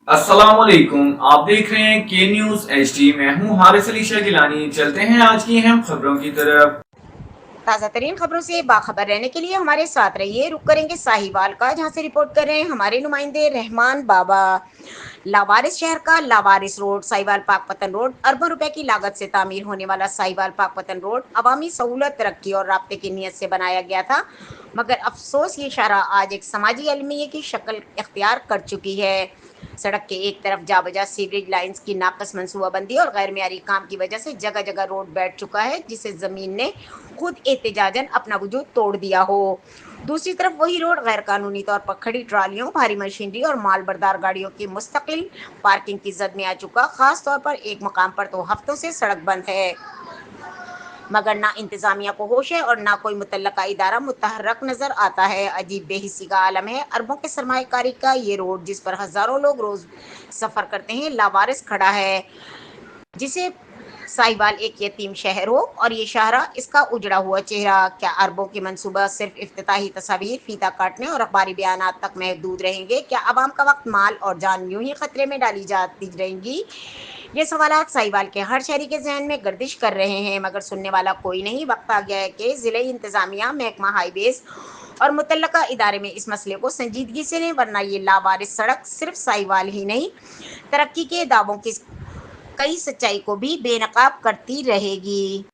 अस्सलामुअलैकुम, आप देख रहे हैं के न्यूज HD। मैं हूं हारिस अली शाह गिलानी। चलते हैं आज की अहम खबरों की तरफ। ताज़ा तरीन खबरों से बाखबर रहने के लिए हमारे साथ रहिए। रुक करेंगे साहिवाल का, जहां से रिपोर्ट कर रहे हैं हमारे नुमाइंदे रहमान बाबा। लावारिस शहर का लावारिस रोड साहिवाल पाकपतन रोड अरबों रुपए की लागत से तामीर होने वाला साहिवाल पाकपतन रोड अवामी सहूलत, तरक्की और राब्ते की नीयत से बनाया गया था, मगर अफसोस ये शाहराह आज एक समाजी अलमिया की शक्ल इख्तियार कर चुकी है। सड़क के एक तरफ जाबजा सीवरेज लाइंस की नाकस मनसूबाबंदी और गैर मियारी काम की वजह से जगह जगह रोड बैठ चुका है, जिसे जमीन ने खुद एहतजाजन अपना वजूद तोड़ दिया हो। दूसरी तरफ वही रोड गैर कानूनी तौर पर खड़ी ट्रालियों, भारी मशीनरी और माल बरदार गाड़ियों की मुस्तकिल पार्किंग की जद में आ चुका। खास तौर पर एक मकाम पर तो हफ्तों से सड़क बंद है, मगर ना इंतजामिया को होश है और ना कोई मुतल्लका इदारा मुतहर्रक नजर आता है। अजीब बेहिसी का आलम है। अरबों के सरमाकारी का ये रोड, जिस पर हजारों लोग रोज सफर करते हैं, लावारिस खड़ा है, जिसे साहिवाल एक यतीम शहर हो और ये शाहरा इसका उजड़ा हुआ चेहरा। क्या अरबों की मंसूबा सिर्फ इफ्तिताही तस्वीर, फीता काटने और अखबारी बयानात तक महदूद रहेंगे? क्या आवाम का वक्त, माल और जान यूं ही खतरे में डाली जाती रहेंगी? ये सवालात साहिवाल के हर शहरी के जहन में गर्दिश कर रहे हैं, मगर सुनने वाला कोई नहीं। वक्त आ गया है कि जिले इंतजामिया, महकमा हाईवेज और मुतल्लका इदारे में इस मसले को संजीदगी से लें, वरना ये लावारिस सड़क सिर्फ साहिवाल ही नहीं, तरक्की के दावों की कई सच्चाई को भी बेनकाब करती रहेगी।